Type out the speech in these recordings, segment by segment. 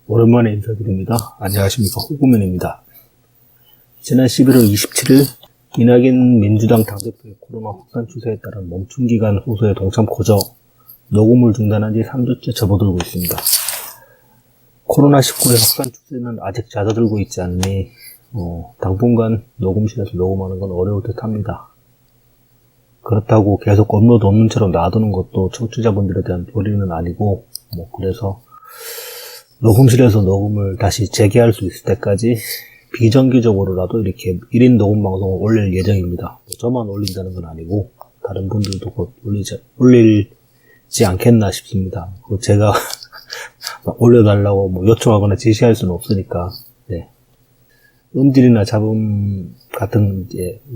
오랜만에 인사드립니다. 안녕하십니까. 호구면입니다. 지난 11월 27일 이낙연 민주당 당대표의 코로나 확산 추세에 따른 멈춤기간 호소에 동참코저 녹음을 중단한 지 3주째 접어들고 있습니다. 코로나19의 확산 추세는 아직 잦아들고 있지 않으니 당분간 녹음실에서 녹음하는 건 어려울 듯 합니다. 그렇다고 계속 업로드 없는 채로 놔두는 것도 청취자분들에 대한 도리는 아니고 그래서 녹음실에서 녹음을 다시 재개할 수 있을 때까지 비정기적으로라도 이렇게 1인 녹음 방송을 올릴 예정입니다. 저만 올린다는 건 아니고 다른 분들도 곧 올리지 않겠나 싶습니다. 제가 올려달라고 요청하거나 지시할 수는 없으니까. 네. 음질이나 잡음 같은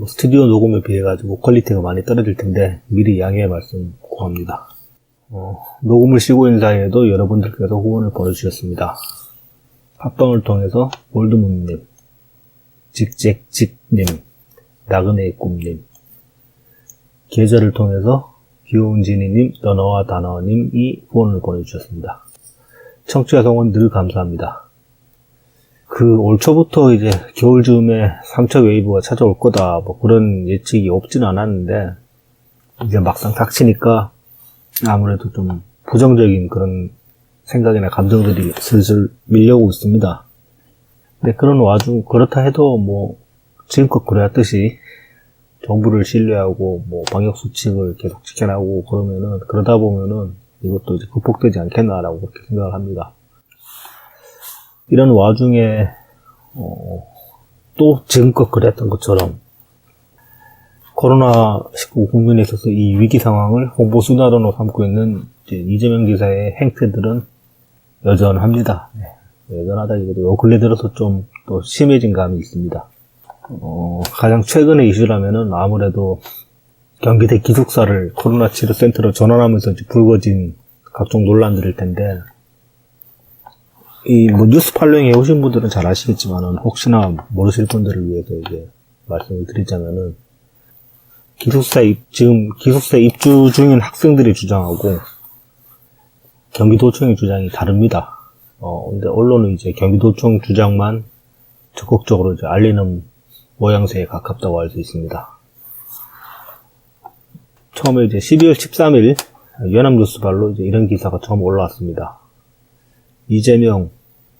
스튜디오 녹음에 비해 가지고 퀄리티가 많이 떨어질 텐데 미리 양해의 말씀 구합니다. 녹음을 쉬고 있는 사이에도 여러분들께서 후원을 보내주셨습니다. 팟빵을 통해서 골드문님, 직잭직님, 나그네의 꿈님, 계좌를 통해서 귀여운지니님, 너너와 다나와님이 후원을 보내주셨습니다. 청취자 성원 늘 감사합니다. 올 초부터 이제 겨울 즈음에 3차 웨이브가 찾아올 거다, 그런 예측이 없진 않았는데, 이제 막상 닥치니까 아무래도 좀 부정적인 그런 생각이나 감정들이 슬슬 밀려오고 있습니다. 근데 그런 와중, 그렇다 해도 지금껏 그래왔듯이 정부를 신뢰하고 방역수칙을 계속 지켜나가고 그러다 보면은 이것도 이제 극복되지 않겠나라고 그렇게 생각을 합니다. 이런 와중에, 또 지금껏 그랬던 것처럼 코로나19 국면에 있어서 이 위기 상황을 홍보수단으로 삼고 있는 이재명 지사의 행태들은 여전합니다. 네, 여전하다기보다 요 근래 들어서 좀 또 심해진 감이 있습니다. 가장 최근의 이슈라면은 아무래도 경기대 기숙사를 코로나 치료센터로 전환하면서 불거진 각종 논란들일 텐데, 뉴스 팔로잉 해오신 분들은 잘 아시겠지만은, 혹시나 모르실 분들을 위해서 이제 말씀을 드리자면은, 지금 기숙사에 입주 중인 학생들의 주장하고 경기도청의 주장이 다릅니다. 근데 언론은 이제 경기도청 주장만 적극적으로 이제 알리는 모양새에 가깝다고 할 수 있습니다. 처음에 이제 12월 13일 연합뉴스발로 이제 이런 기사가 처음 올라왔습니다. 이재명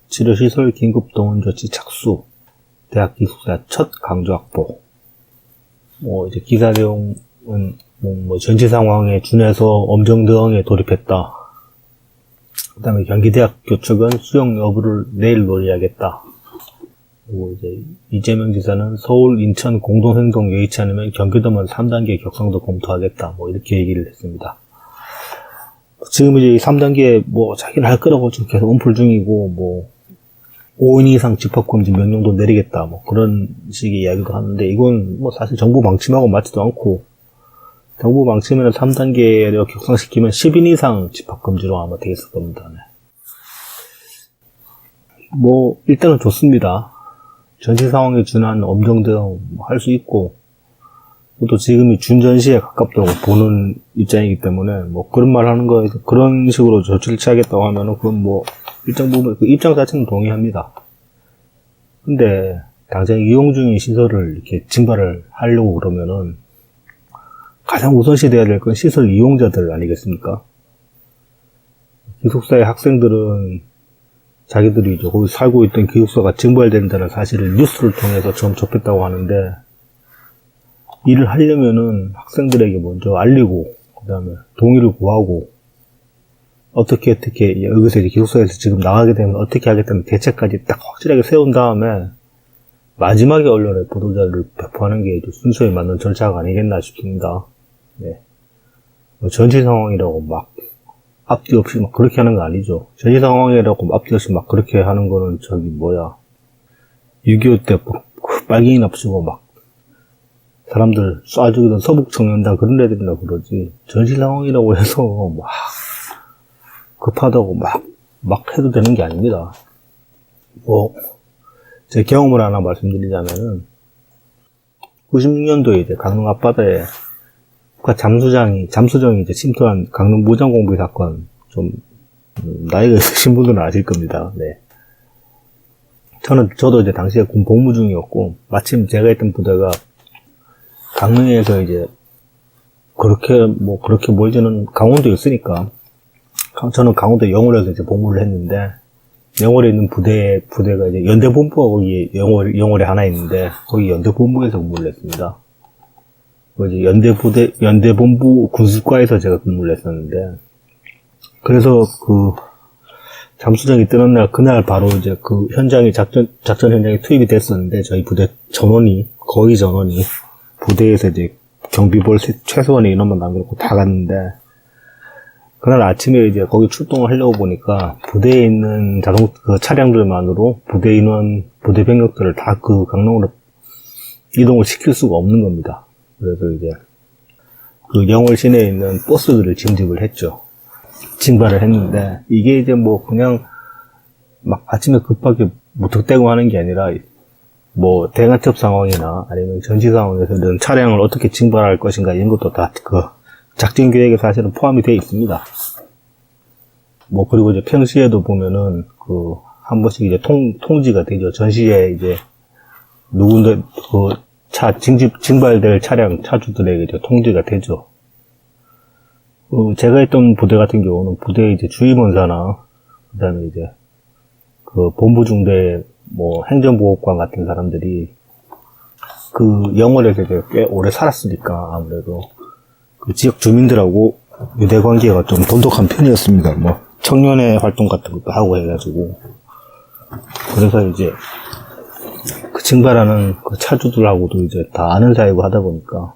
치료시설 긴급동원조치 착수, 대학 기숙사 첫 강조 확보. 이제 기사 내용은 전시 상황에 준해서 엄정 대응에 돌입했다. 그 다음에 경기대학교 측은 수용 여부를 내일 논의하겠다. 그리고 이제 이재명 지사는 서울, 인천 공동행동 여의치 않으면 경기도만 3단계 격상도 검토하겠다. 이렇게 얘기를 했습니다. 지금 이제 3단계 자기는 할 거라고 지금 계속 움풀 중이고 5인 이상 집합금지 명령도 내리겠다. 그런 식의 이야기도 하는데, 이건 사실 정부 방침하고 맞지도 않고, 정부 방침에는 3단계로 격상시키면 10인 이상 집합금지로 아마 되겠을 겁니다. 네. 일단은 좋습니다. 전시 상황에 준한 엄정 대응 할 수 있고, 또 지금이 준전시에 가깝다고 보는 입장이기 때문에, 그런 말 하는 거, 그런 식으로 조치를 취하겠다고 하면은, 그건 일정 부분, 그 입장 자체는 동의합니다. 근데, 당장 이용 중인 시설을 이렇게 증발을 하려고 그러면은, 가장 우선시돼야 될 건 시설 이용자들 아니겠습니까? 기숙사의 학생들은 자기들이 이제 거기 살고 있던 기숙사가 증발된다는 사실을 뉴스를 통해서 처음 접했다고 하는데, 일을 하려면은 학생들에게 먼저 알리고, 그 다음에 동의를 구하고, 어떻게, 여기서 이제 기숙사에서 지금 나가게 되면 어떻게 하겠다는 대책까지 딱 확실하게 세운 다음에, 마지막에 언론에 보도자를 배포하는 게 순서에 맞는 절차가 아니겠나 싶습니다. 네. 전시 상황이라고 앞뒤 없이 그렇게 하는 거 아니죠. 전시 상황이라고 앞뒤 없이 그렇게 하는 거는 6.25 때 빨갱이 납치고 사람들 쏴 죽이던 서북청년단 그런 애들이나 그러지. 전시 상황이라고 해서 급하다고 해도 되는 게 아닙니다. 제 경험을 하나 말씀드리자면은, 96년도에 이제 강릉 앞바다에 북한 잠수정이 이제 침투한 강릉 무장공비 사건, 나이가 있으신 분들은 아실 겁니다. 네. 저도 이제 당시에 군 복무 중이었고, 마침 제가 있던 부대가 강릉에서 이제, 그렇게 멀지는 강원도에 있으니까, 저는 강원도 영월에서 이제 복무를 했는데, 영월에 있는 부대가 이제 연대본부가 거기 영월에 하나 있는데, 거기 연대본부에서 근무를 했습니다. 이제 연대본부 군수과에서 제가 근무를 했었는데, 그래서 잠수정이 뜨는 날, 그날 바로 이제 작전 현장에 투입이 됐었는데, 저희 부대 거의 전원이, 부대에서 이제 경비볼 최소한의 인원만 남겨놓고 다 갔는데, 그날 아침에 이제 거기 출동을 하려고 보니까, 부대에 있는 차량들만으로 부대 병력들을 다 강릉으로 이동을 시킬 수가 없는 겁니다. 그래서 이제, 영월 시내에 있는 버스들을 징집을 했죠. 징발을 했는데, 이게 이제 그냥, 막 아침에 급하게 무턱대고 하는 게 아니라, 대간첩 상황이나 아니면 전시 상황에서 이런 차량을 어떻게 징발할 것인가 이런 것도 다 작전 계획에 사실은 포함이 되어 있습니다. 그리고 이제 평시에도 보면은, 한 번씩 이제 통지가 되죠. 전시에 이제, 징발될 차주들에게 이제 통지가 되죠. 제가 있던 부대 같은 경우는 부대 이제 주임원사나, 그 다음에 이제, 본부중대, 행정보호관 같은 사람들이, 영월에서 이제 꽤 오래 살았으니까, 아무래도, 지역 주민들하고 유대 관계가 좀 돈독한 편이었습니다. 청년회 활동 같은 것도 하고 해가지고. 그래서 이제, 징발하는 차주들하고도 이제 다 아는 사이고 하다 보니까,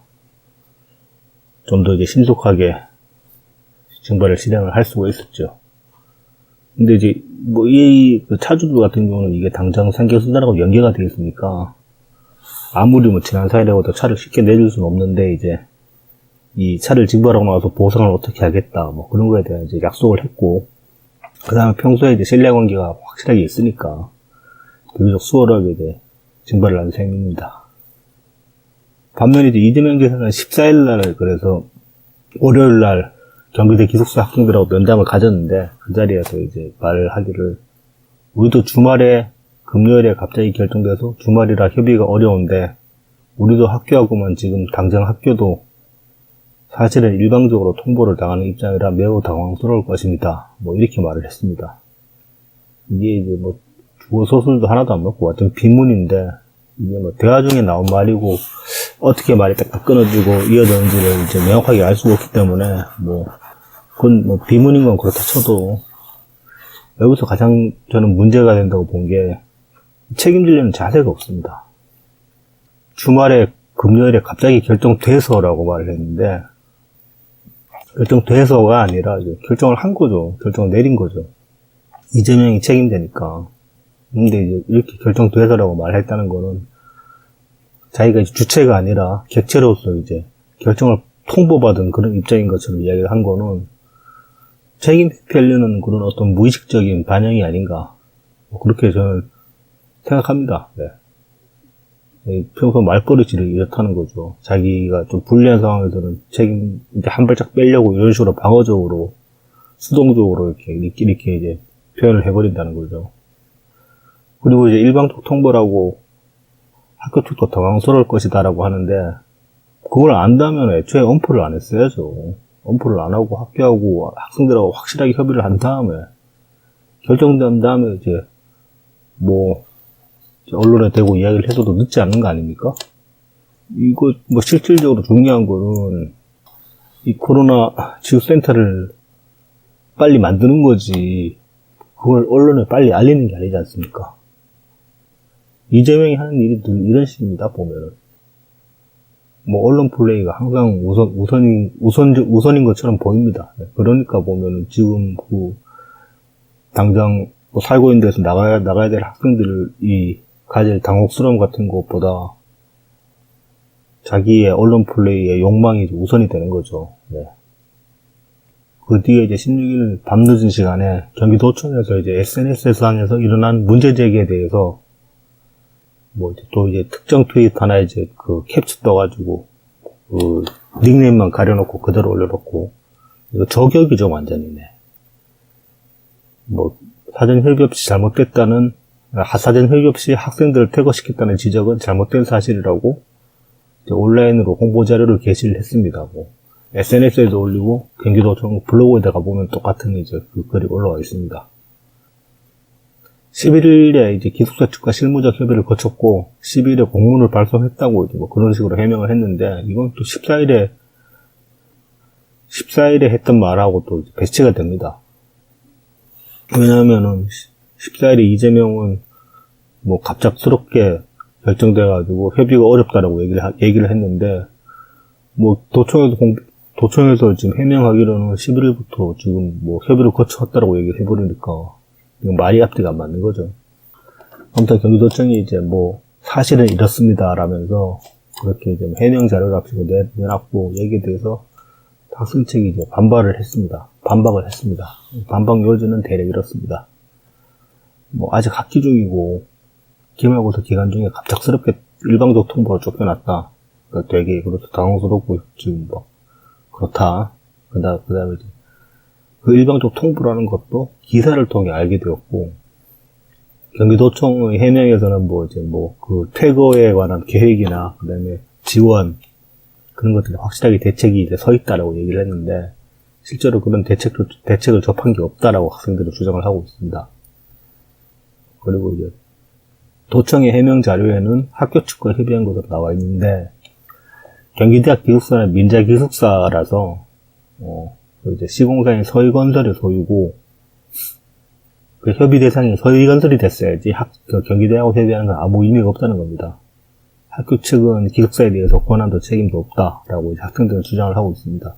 좀 더 이제 신속하게, 징발을 실행을 할 수가 있었죠. 근데 이제, 이 차주들 같은 경우는 이게 당장 생계수단하고 연계가 되어 있으니까, 아무리 지난 사이라고도 차를 쉽게 내줄 수는 없는데, 이제, 이 차를 징발하고 나서 보상을 어떻게 하겠다, 그런 거에 대한 이제 약속을 했고, 그 다음에 평소에 이제 신뢰관계가 확실하게 있으니까, 비교적 수월하게 이제, 징발을 한 셈입니다. 반면에 이제 이재명 지사는 14일날, 그래서, 월요일날, 경기대 기숙사 학생들하고 면담을 가졌는데, 그 자리에서 이제 말을 하기를, 우리도 금요일에 갑자기 결정돼서 주말이라 협의가 어려운데, 우리도 학교하고만 지금 당장 학교도 사실은 일방적으로 통보를 당하는 입장이라 매우 당황스러울 것입니다. 이렇게 말을 했습니다. 이게 이제 주어 소설도 하나도 안 먹고 완전 비문인데, 이게 대화 중에 나온 말이고, 어떻게 말이 딱딱 끊어지고 이어졌는지를 이제 명확하게 알 수가 없기 때문에, 그건 비문인 건 그렇다 쳐도, 여기서 가장 저는 문제가 된다고 본 게, 책임지려는 자세가 없습니다. 금요일에 갑자기 결정돼서라고 말을 했는데, 결정돼서가 아니라 이제 결정을 한 거죠. 결정을 내린 거죠. 이재명이 책임자니까. 근데 이제 이렇게 결정돼서라고 말했다는 거는, 자기가 이제 주체가 아니라 객체로서 이제 결정을 통보받은 그런 입장인 것처럼 이야기를 한 거는, 책임 회피하려는 그런 어떤 무의식적인 반영이 아닌가. 그렇게 저는 생각합니다. 네. 평소 말버릇이 이렇다는 거죠. 자기가 좀 불리한 상황에서는 책임, 이제 한 발짝 빼려고 이런 식으로 방어적으로, 수동적으로 이렇게 이제 표현을 해버린다는 거죠. 그리고 이제 일방적 통보라고 학교 측도 당황스러울 것이다라고 하는데, 그걸 안다면 애초에 엄포를 안 했어야죠. 엄포를 안 하고 학교하고 학생들하고 확실하게 협의를 한 다음에, 결정된 다음에 이제 언론에 대고 이야기를 해서도 늦지 않은 거 아닙니까? 이거 실질적으로 중요한 거는 이 코로나 치유센터를 빨리 만드는 거지, 그걸 언론에 빨리 알리는 게 아니지 않습니까? 이재명이 하는 일이 늘 이런 식입니다, 보면은. 언론 플레이가 항상 우선인 것처럼 보입니다. 그러니까 보면은 지금 당장 살고 있는 데서 나가야 될 학생들이 가질 당혹스러움 같은 것보다 자기의 언론 플레이의 욕망이 우선이 되는 거죠. 네. 그 뒤에 이제 16일 밤늦은 시간에 경기도청에서 이제 SNS상에서 일어난 문제 제기에 대해서 또 이제 특정 트윗 하나 이제 캡처 떠가지고 닉네임만 가려놓고 그대로 올려놓고, 이거 저격이죠, 완전히네. 사전 협의 없이 잘못됐다는 사전 회의 없이 학생들을 퇴거시켰다는 지적은 잘못된 사실이라고 온라인으로 홍보 자료를 게시를 했습니다. 뭐 SNS에도 올리고 경기도청 블로그에다가 보면 똑같은 이제 그 글이 올라와 있습니다. 11일에 이제 기숙사 측과 실무적 협의를 거쳤고 12일에 공문을 발송했다고 이제 뭐 그런 식으로 해명을 했는데 이건 또 14일에 했던 말하고 또 배치가 됩니다. 왜냐하면은 14일에 이재명은 뭐 갑작스럽게 결정돼가지고 협의가 어렵다라고 얘기를 했는데 뭐 도청에서 지금 해명하기로는 11일부터 지금 뭐 협의를 거쳤다라고 얘기를 해버리니까 이건 말이 앞뒤가 안 맞는 거죠. 아무튼 경기도청이 이제 뭐 사실은 이렇습니다 라면서 그렇게 좀 해명 자료를 앞시고 내놨고 여기에 대해서 학생 측이 이제 반박을 했습니다. 반박 요지는 대략 이렇습니다. 뭐 아직 학기 중이고 기말고사 기간 중에 갑작스럽게 일방적 통보로 쫓겨났다. 그러니까 되게 그렇다 당황스럽고 지금 뭐 그렇다. 그다음에 이제 그 일방적 통보라는 것도 기사를 통해 알게 되었고 경기도청의 해명에서는 뭐 이제 뭐 그 퇴거에 관한 계획이나 그다음에 지원 그런 것들이 확실하게 대책이 이제 서 있다라고 얘기를 했는데 실제로 그런 대책을 접한 게 없다라고 학생들은 주장을 하고 있습니다. 그리고 이제 도청의 해명 자료에는 학교 측과 협의한 것으로 나와 있는데 경기대학 기숙사는 민자 기숙사라서 이제 시공사인 서희건설의 소유고 그 협의 대상이 서희건설이 됐어야지 경기대학하고 협의하는 건 아무 의미가 없다는 겁니다. 학교 측은 기숙사에 대해서 권한도 책임도 없다라고 이제 학생들은 주장을 하고 있습니다.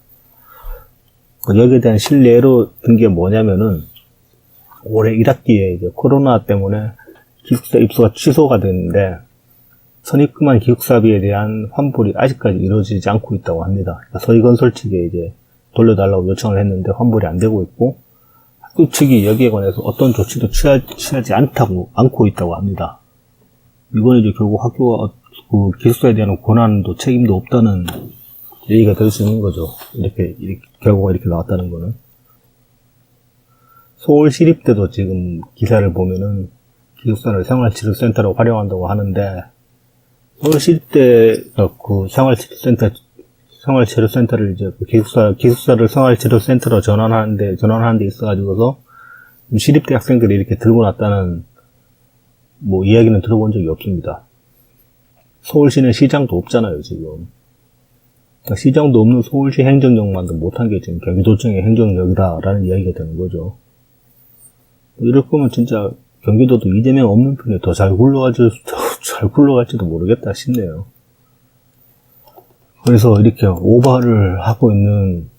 여기에 대한 신뢰로 든 게 뭐냐면은 올해 1학기에 이제 코로나 때문에 기숙사 입소가 취소가 됐는데 선입금한 기숙사비에 대한 환불이 아직까지 이루어지지 않고 있다고 합니다. 그러니까 서희건설 측에 이제 돌려달라고 요청을 했는데 환불이 안 되고 있고 학교 측이 여기에 관해서 어떤 조치도 취하지 않고 있다고 합니다. 이건 이제 결국 학교가 그 기숙사에 대한 권한도 책임도 없다는 얘기가 될 수 있는 거죠. 이렇게 결과가 이렇게 나왔다는 거는. 서울시립대도 지금 기사를 보면은 기숙사를 생활치료센터로 활용한다고 하는데 서울시립대가 그 생활치료센터를 이제 기숙사를 생활치료센터로 전환하는 데 있어가지고서 시립대 학생들이 이렇게 들고 났다는 뭐 이야기는 들어본 적이 없습니다. 서울시는 시장도 없잖아요, 지금. 그러니까 시장도 없는 서울시 행정력만도 못한 게 지금 경기도청의 행정력이다라는 이야기가 되는 거죠. 이럴 거면 진짜 경기도도 이재명 없는 편에 더 잘 굴러갈지도 모르겠다 싶네요. 그래서 이렇게 오바를 하고 있는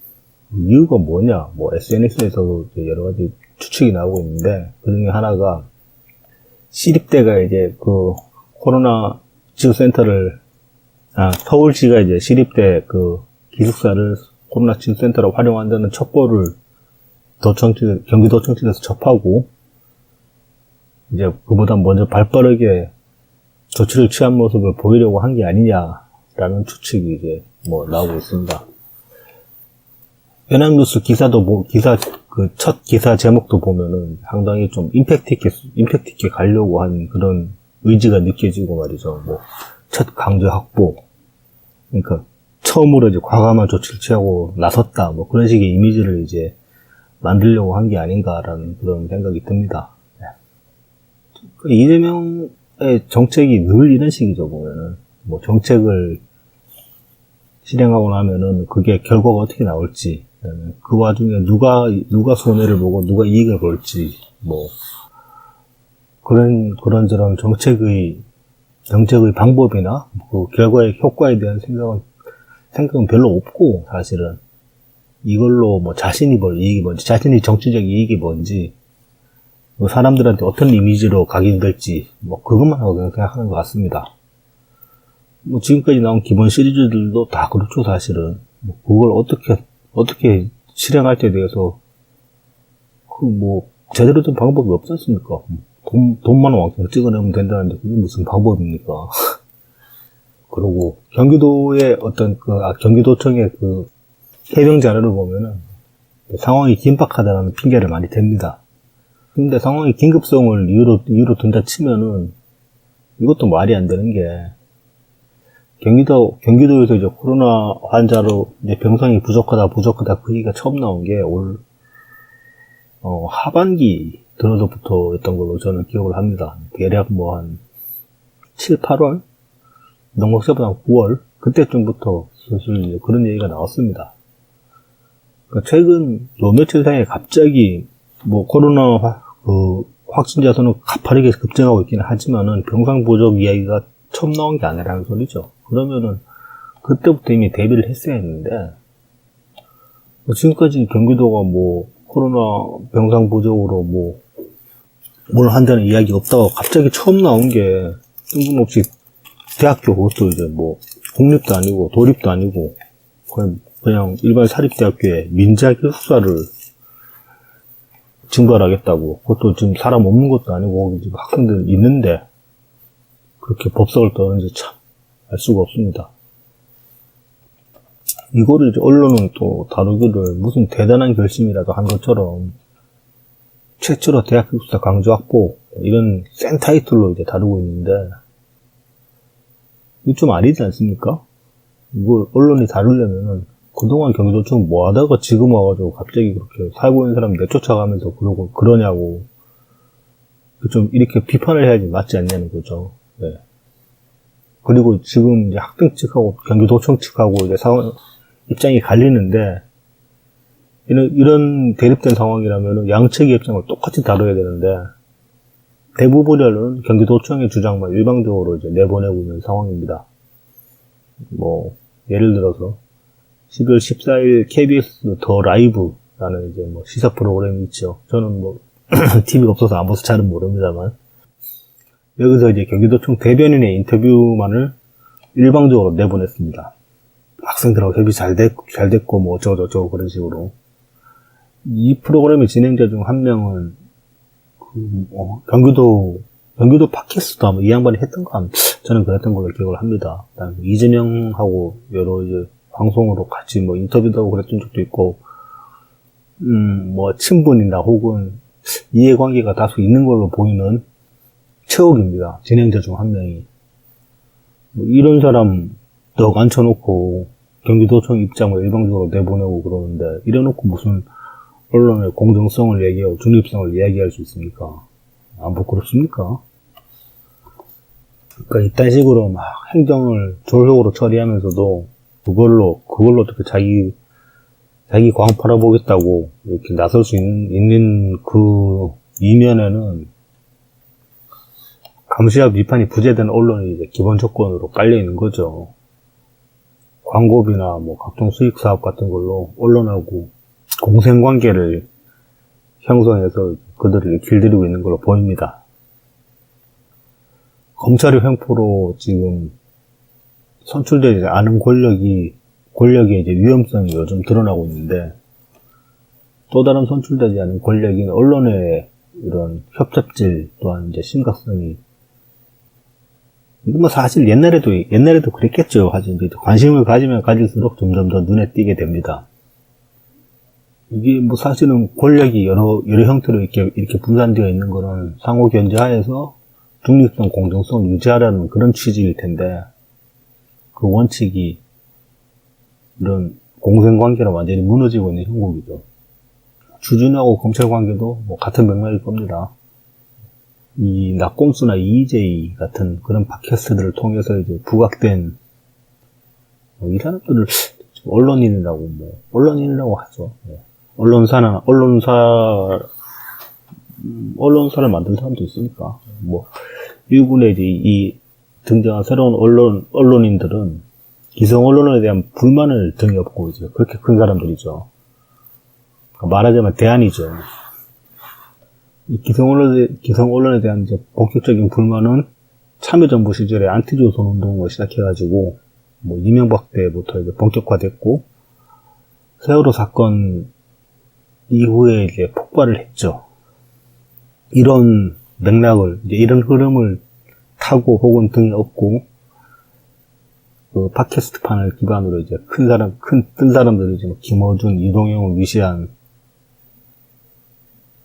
이유가 뭐냐? 뭐 SNS에서도 여러 가지 추측이 나오고 있는데 그 중에 하나가 시립대가 이제 그 코로나 치료센터를 서울시가 이제 시립대 그 기숙사를 코로나 치료센터로 활용한다는 첩보를 경기도청에서 접하고 이제 그보다 먼저 발빠르게 조치를 취한 모습을 보이려고 한 게 아니냐라는 추측이 이제 뭐 나오고 있습니다. 연합뉴스 기사도 그 첫 기사 제목도 보면은 상당히 좀 임팩트 있게 가려고 한 그런 의지가 느껴지고 말이죠. 뭐 첫 강제 확보, 그러니까 처음으로 이제 과감한 조치를 취하고 나섰다, 뭐 그런 식의 이미지를 이제 만들려고 한 게 아닌가라는 그런 생각이 듭니다. 이재명의 정책이 늘 이런 식이죠, 보면은. 뭐 정책을 실행하고 나면은 그게 결과가 어떻게 나올지, 그 와중에 누가 손해를 보고 누가 이익을 볼지, 뭐, 그런저런 정책의 방법이나 그 결과의 효과에 대한 생각은 별로 없고, 사실은. 이걸로 뭐 자신이 벌 이익이 뭔지, 자신이 정치적 이익이 뭔지, 뭐 사람들한테 어떤 이미지로 각인될지, 뭐 그것만 하고 그냥 생각하는 것 같습니다. 뭐 지금까지 나온 기본 시리즈들도 다 그렇죠, 사실은. 뭐 그걸 어떻게 실행할 때에 대해서 제대로 된 방법이 없지 않습니까? 돈만 왕창 찍어내면 된다는데 그게 무슨 방법입니까? 그리고 경기도의 경기도청의 그 해명 자료를 보면은 상황이 긴박하다는 핑계를 많이 댑니다. 근데 상황이 긴급성을 이유로 든다 치면은 이것도 말이 안 되는 게 경기도에서 이제 코로나 환자로 이제 병상이 부족하다 그 얘기가 처음 나온 게 하반기 들어서부터였던 걸로 저는 기억을 합니다. 대략 뭐 한 7, 8월? 농曆세보다 9월? 그때쯤부터 슬슬 이제 그런 얘기가 나왔습니다. 그러니까 최근 요 며칠 사이에 갑자기 뭐 코로나 확진자 수는 가파르게 급증하고 있기는 하지만은 병상 부족 이야기가 처음 나온 게 아니라는 소리죠. 그러면은 그때부터 이미 대비를 했어야 했는데 지금까지 경기도가 뭐 코로나 병상 부족으로 뭘 한다는 이야기 없다가 갑자기 처음 나온 게 뜬금없이 대학교, 그것도 이제 뭐 공립도 아니고 도립도 아니고 그냥 일반 사립대학교에 민자 기숙사를 증발하겠다고, 그것도 지금 사람 없는 것도 아니고 거기 지금 학생들 있는데 그렇게 법석을 떠는지 참 알 수가 없습니다. 이거를 이제 언론은 또 다루기를 무슨 대단한 결심이라도 한 것처럼 최초로 대학 기숙사 강조 확보 이런 센 타이틀로 이제 다루고 있는데 이거 좀 아니지 않습니까? 이걸 언론이 다루려면은 그동안 경기도청 뭐 하다가 지금 와가지고 갑자기 그렇게 살고 있는 사람 내쫓아가면서 그러냐고 좀 이렇게 비판을 해야지 맞지 않냐는 거죠. 네. 그리고 지금 이제 학생 측하고 경기도청 측하고 이제 입장이 갈리는데 이런 대립된 상황이라면 양측의 입장을 똑같이 다뤄야 되는데 대부분의 언론은 경기도청의 주장만 일방적으로 이제 내보내고 있는 상황입니다. 뭐 예를 들어서 12월 14일 KBS 더 라이브라는 이제 뭐 시사 프로그램이 있죠. 저는 뭐 TV가 없어서 안 봐서 잘은 모릅니다만 여기서 이제 경기도청 대변인의 인터뷰만을 일방적으로 내보냈습니다. 학생들하고 협의 잘 됐고 뭐 어쩌고 그런 식으로. 이 프로그램의 진행자 중 한 명은 경기도 팟캐스트도 아마 이 양반이 했던 거 저는 그랬던 걸로 기억을 합니다. 그다음에 이재명하고 여러 이제 방송으로 같이 뭐 인터뷰도 하고 그랬던 적도 있고, 뭐 친분이나 혹은 이해관계가 다소 있는 걸로 보이는 최욱입니다. 진행자 중 한 명이. 뭐 이런 사람 덕 앉혀놓고 경기도청 입장을 일방적으로 내보내고 그러는데 이래놓고 무슨 언론의 공정성을 얘기하고 중립성을 이야기할 수 있습니까? 안 부끄럽습니까? 그러니까 이딴 식으로 막 행정을 졸속으로 처리하면서도 그걸로 어떻게 자기 광 팔아보겠다고 이렇게 나설 수 있는 그 이면에는 감시와 비판이 부재된 언론이 이제 기본 조건으로 깔려 있는 거죠. 광고비나 뭐 각종 수익 사업 같은 걸로 언론하고 공생관계를 형성해서 그들을 길들이고 있는 걸로 보입니다. 검찰의 횡포로 지금 선출되지 않은 권력의 이제 위험성이 요즘 드러나고 있는데, 또 다른 선출되지 않은 권력인 언론의 이런 협잡질 또한 이제 심각성이, 뭐 사실 옛날에도 그랬겠죠. 하지만 이제 관심을 가지면 가질수록 점점 더 눈에 띄게 됩니다. 이게 뭐 사실은 권력이 여러 형태로 이렇게 분산되어 있는 거는 상호 견제하에서 중립성, 공정성을 유지하라는 그런 취지일 텐데, 그 원칙이 이런 공생관계로 완전히 무너지고 있는 형국이죠. 추진하고 검찰 관계도 뭐 같은 맥락일 겁니다. 이 낙곰수나 EJ 같은 그런 팟캐스트들을 통해서 이제 부각된 이 사람들을 언론인이라고 하죠. 언론사를 만든 사람도 있으니까. 뭐 일군의 이제 이 등장한 새로운 언론인들은 기성 언론에 대한 불만을 등에 업고 이제 그렇게 큰 사람들이죠. 말하자면 대안이죠. 이 기성 언론에 대한 이제 본격적인 불만은 참여정부 시절에 안티조선 운동을 시작해가지고 뭐 이명박 때부터 이제 본격화됐고 세월호 사건 이후에 이제 폭발을 했죠. 이런 맥락을 이제 이런 흐름을 타고 혹은 등에 업고 그 팟캐스트판을 기반으로 이제 뜬 사람들이 이제 김어준, 이동영을 위시한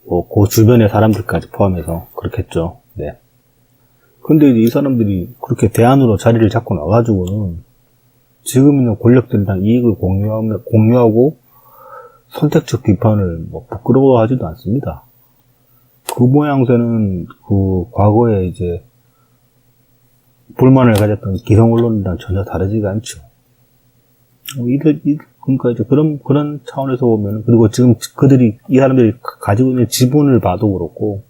그 주변의 사람들까지 포함해서 그렇겠죠. 네. 근데 이제 이 사람들이 그렇게 대안으로 자리를 잡고 나가지고는 지금 있는 권력들이랑 이익을 공유하고 선택적 비판을 부끄러워하지도 않습니다. 그 모양새는 그 과거에 이제 불만을 가졌던 기성 언론이랑 전혀 다르지가 않죠. 그러니까 이제 그런 차원에서 보면, 그리고 지금 이 사람들이 가지고 있는 지분을 봐도 그렇고,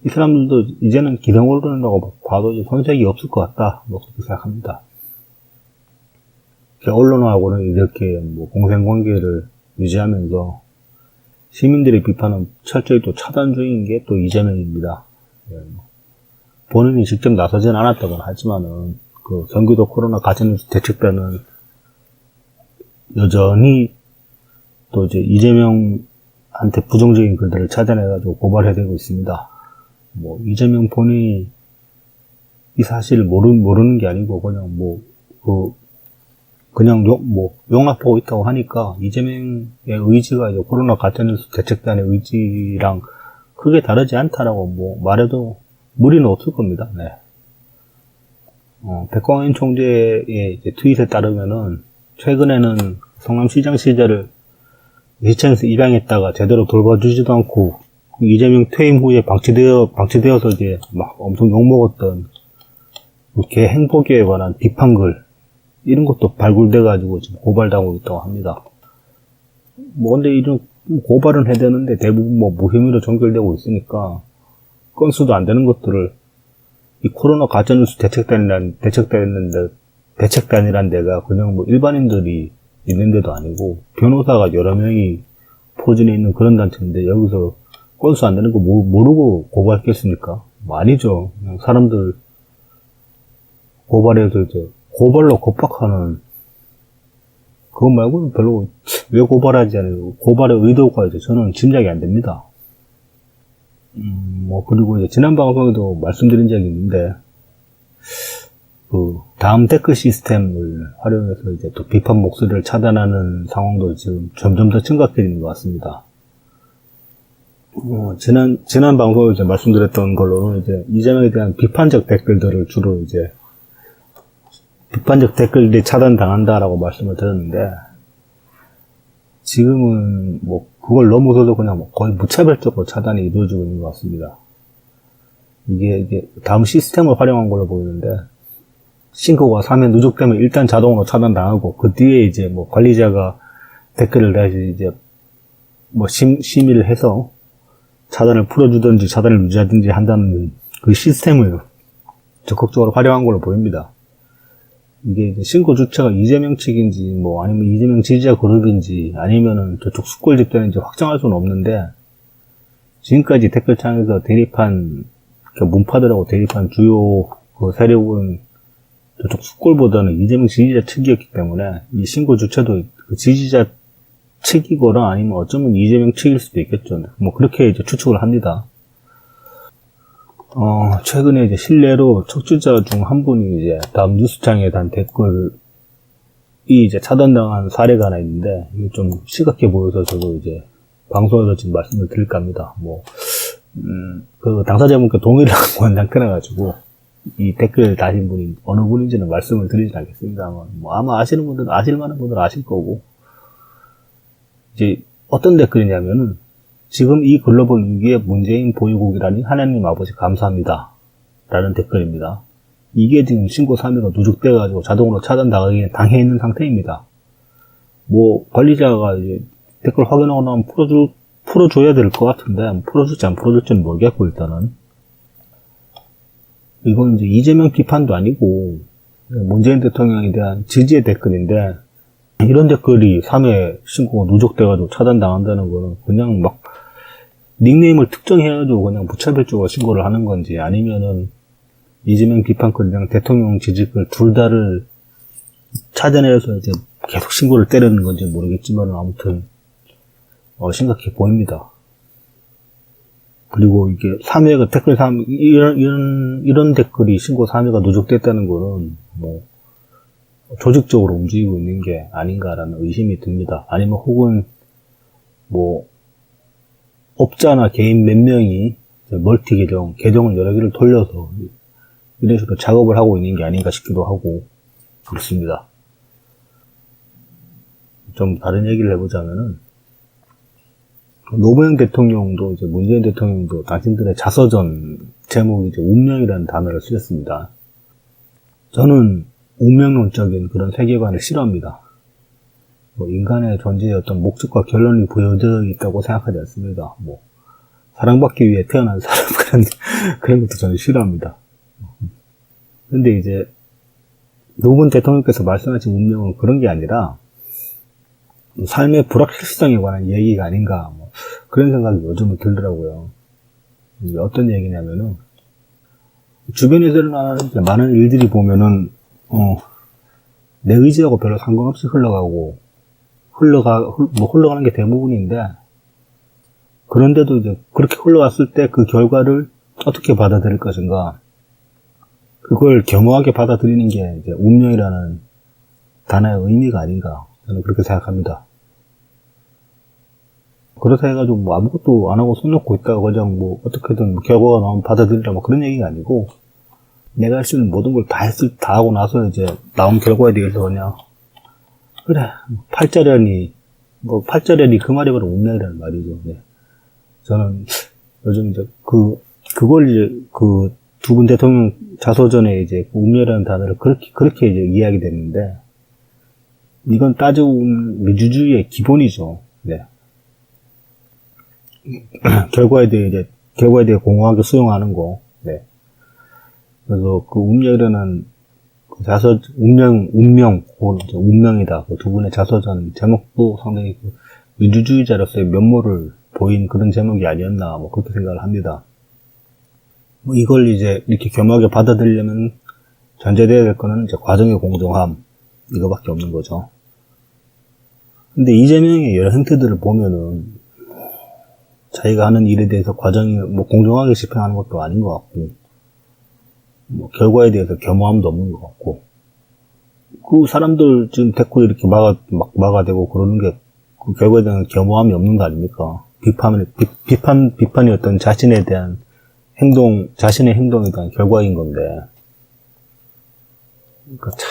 이 사람들도 이제는 기성 언론이라고 봐도 이제 손색이 없을 것 같다, 그렇게 생각합니다. 언론하고는 이렇게 공생관계를 유지하면서 시민들의 비판은 철저히 또 차단 중인 게 또 이재명입니다. 본인이 직접 나서진 않았다고는 하지만은 그 경기도 코로나 가전뉴스 대책단은 여전히 또 이제 이재명한테 부정적인 글들을 찾아내가지고 고발해대고 있습니다. 이재명 본인이 이 사실을 모르는 게 아니고 그냥 용납하고 있다고 하니까 이재명의 의지가 이제 코로나 가짜뉴스 대책단의 의지랑 크게 다르지 않다라고 말해도 무리는 없을 겁니다. 네. 백광현 총재의 이제 트윗에 따르면은 최근에는 성남시장 시절을 시청에서 입양했다가 제대로 돌봐주지도 않고 이재명 퇴임 후에 방치되어서 이제 막 엄청 욕먹었던 개 행보기에 관한 비판글 이런 것도 발굴돼가지고 지금 고발당하고 있다고 합니다. 근데 이런 고발은 해야 되는데 대부분 무혐의로 종결되고 있으니까 건수도 안 되는 것들을 이 코로나 가짜뉴스 대책단이란 데가 그냥 일반인들이 있는 데도 아니고 변호사가 여러 명이 포진해 있는 그런 단체인데 여기서 건수 안 되는 거 모르고 고발했겠습니까? 아니죠. 그냥 사람들 고발해서 이제 고발로 겁박하는 그것 말고는 별로 왜 고발하지 않아요? 고발의 의도가 이제 저는 짐작이 안 됩니다. 그리고 이제 지난 방송에도 말씀드린 적이 있는데 그 다음 댓글 시스템을 활용해서 이제 또 비판 목소리를 차단하는 상황도 지금 점점 더 심각해지는 것 같습니다. 지난 방송에서 이제 말씀드렸던 걸로는 이제 이재명에 대한 비판적 댓글들을 주로 이제 비판적 댓글들이 차단당한다라고 말씀을 드렸는데, 지금은 그걸 넘어서도 그냥 거의 무차별적으로 차단이 이루어지고 있는 것 같습니다. 이게 다음 시스템을 활용한 걸로 보이는데, 신고가 3회 누적되면 일단 자동으로 차단당하고, 그 뒤에 이제 관리자가 댓글을 다시 이제 심의를 해서 차단을 풀어주든지 차단을 유지하든지 한다는 그 시스템을 적극적으로 활용한 걸로 보입니다. 이게 이제 신고 주체가 이재명 측인지 아니면 이재명 지지자 그룹인지 아니면은 저쪽 숙골 집단인지 확정할 수는 없는데, 지금까지 댓글창에서 문파들하고 대립한 주요 그 세력은 저쪽 숙골보다는 이재명 지지자 측이었기 때문에 이 신고 주체도 그 지지자 측이거나 아니면 어쩌면 이재명 측일 수도 있겠죠. 그렇게 이제 추측을 합니다. 최근에 이제 실례로 척추자 중 한 분이 이제 다음 뉴스창에 단 댓글이 이제 차단당한 사례가 하나 있는데, 이게 좀 심각해 보여서 저도 이제 방송에서 지금 말씀을 드릴까 합니다. 그 당사자분께 동의를 하고 나타나가지고, 이 댓글 다신 분이 어느 분인지는 말씀을 드리진 않겠습니다만, 아마 아시는 분들은 아실 만한 분들은 아실 거고, 이제 어떤 댓글이냐면은, 지금 이 글로벌 위기에 문재인 보유국이라니 하나님 아버지 감사합니다. 라는 댓글입니다. 이게 지금 신고 3회가 누적돼가지고 자동으로 차단당해 있는 상태입니다. 관리자가 이제 댓글 확인하고 나면 풀어줘야 될 것 같은데, 풀어줄지 안 풀어줄지는 모르겠고, 일단은. 이건 이제 이재명 비판도 아니고, 문재인 대통령에 대한 지지의 댓글인데, 이런 댓글이 3회 신고가 누적돼가지고 차단당한다는 거는 그냥 닉네임을 특정해가지고 그냥 무차별적으로 신고를 하는 건지, 아니면은 이재명 비판글이랑 대통령 지지글 둘 다를 찾아내서 이제 계속 신고를 때리는 건지 모르겠지만 아무튼 심각해 보입니다. 그리고 이게 3회가 댓글 이런 댓글이 신고 3회가 누적됐다는 거는 조직적으로 움직이고 있는 게 아닌가라는 의심이 듭니다. 아니면 혹은 업자나 개인 몇 명이 멀티 계정을 여러 개를 돌려서 이런 식으로 작업을 하고 있는 게 아닌가 싶기도 하고 그렇습니다. 좀 다른 얘기를 해보자면은 노무현 대통령도 이제 문재인 대통령도 당신들의 자서전 제목이 이제 운명이라는 단어를 쓰셨습니다. 저는 운명론적인 그런 세계관을 싫어합니다. 뭐 인간의 존재의 어떤 목적과 결론이 부여되어 있다고 생각하지 않습니다. 뭐 사랑받기 위해 태어난 사람 그런 것도 저는 싫어합니다. 근데 이제 노무현 대통령께서 말씀하신 운명은 그런 게 아니라 삶의 불확실성에 관한 얘기가 아닌가 뭐 그런 생각이 요즘은 들더라고요. 이게 어떤 얘기냐면은 주변에서 일어나는 많은 일들이 보면은 내 의지하고 별로 상관없이 흘러가는 게 대부분인데, 그런데도 이제 그렇게 흘러갔을 때 그 결과를 어떻게 받아들일 것인가, 그걸 겸허하게 받아들이는 게 이제 운명이라는 단어의 의미가 아닌가, 저는 그렇게 생각합니다. 그렇다 해가지고 뭐 아무것도 안 하고 손 놓고 있다가 그냥 뭐 어떻게든 결과가 나오면 받아들이라 뭐 그런 얘기가 아니고, 내가 할 수 있는 모든 걸 다 하고 나서 이제 나온 결과에 대해서 그냥 그래, 팔자련이 그 말이 바로 운명이라는 말이죠. 네. 저는 요즘 이제 그걸 이제 두 분 대통령 자서전에 이제 운명이라는 단어를 그렇게 이제 이해하게 됐는데, 이건 따지고 보면 민주주의의 기본이죠. 네. 결과에 대해 공허하게 수용하는 거. 네. 그래서 그 운명이라는 운명이다. 그 두 분의 자서전 제목도 상당히 민주주의자로서의 면모를 보인 그런 제목이 아니었나, 뭐, 그렇게 생각을 합니다. 뭐, 이걸 이제 이렇게 겸허하게 받아들이려면 전제되어야 될 거는 이제 과정의 공정함, 이거밖에 없는 거죠. 근데 이재명의 여러 행태들을 보면은 자기가 하는 일에 대해서 과정이 뭐 공정하게 집행하는 것도 아닌 것 같고, 뭐 결과에 대해서 겸허함도 없는 것 같고, 그 사람들 지금 데리고 이렇게 막아대고 그러는 게 그 결과에 대한 겸허함이 없는 거 아닙니까? 비판이 어떤 자신에 대한 자신의 행동에 대한 결과인 건데, 그러니까 참,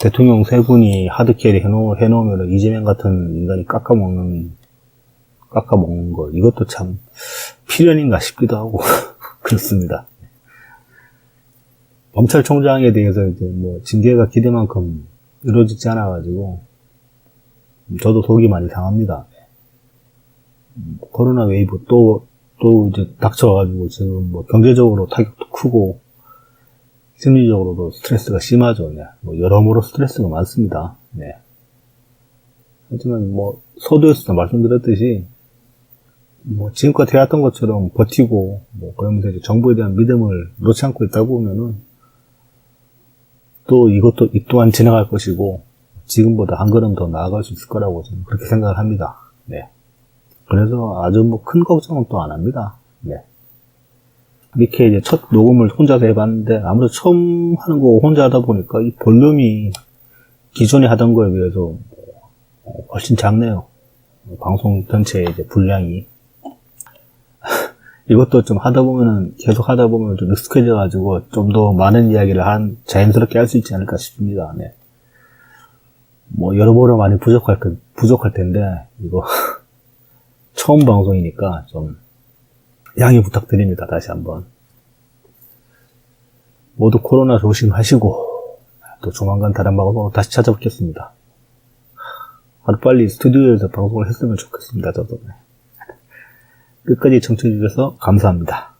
대통령 세 분이 하드캐리 해놓으면 이재명 같은 인간이 깎아먹는 거, 이것도 참 필연인가 싶기도 하고, 그렇습니다. 검찰총장에 대해서 이제 뭐 징계가 기대만큼 이루어지지 않아가지고 저도 속이 많이 상합니다. 코로나 웨이브 또 이제 닥쳐가지고 지금 뭐 경제적으로 타격도 크고 심리적으로도 스트레스가 심하죠. 네. 뭐 여러모로 스트레스가 많습니다. 네. 하지만 뭐 서두에서도 말씀드렸듯이 뭐 지금껏 해왔던 것처럼 버티고 뭐 그러면서 이제 정부에 대한 믿음을 놓지 않고 있다 보면은 또 이 또한 지나갈 것이고 지금보다 한 걸음 더 나아갈 수 있을 거라고 저는 그렇게 생각을 합니다. 네. 그래서 아주 뭐 큰 걱정은 또 안 합니다. 네. 이렇게 이제 첫 녹음을 혼자서 해봤는데 아무래도 처음 하는 거 혼자 하다 보니까 이 볼륨이 기존에 하던 거에 비해서 훨씬 작네요. 방송 전체의 이제 분량이. 이것도 좀 계속 하다 보면 좀 익숙해져가지고 좀 더 많은 이야기를 자연스럽게 할 수 있지 않을까 싶습니다. 네. 뭐, 여러모로 많이 부족할 텐데, 이거, 처음 방송이니까 좀, 양해 부탁드립니다. 다시 한번. 모두 코로나 조심하시고, 또 조만간 다른 방송으로 다시 찾아뵙겠습니다. 하루빨리 스튜디오에서 방송을 했으면 좋겠습니다. 저도. 끝까지 청취해주셔서 감사합니다.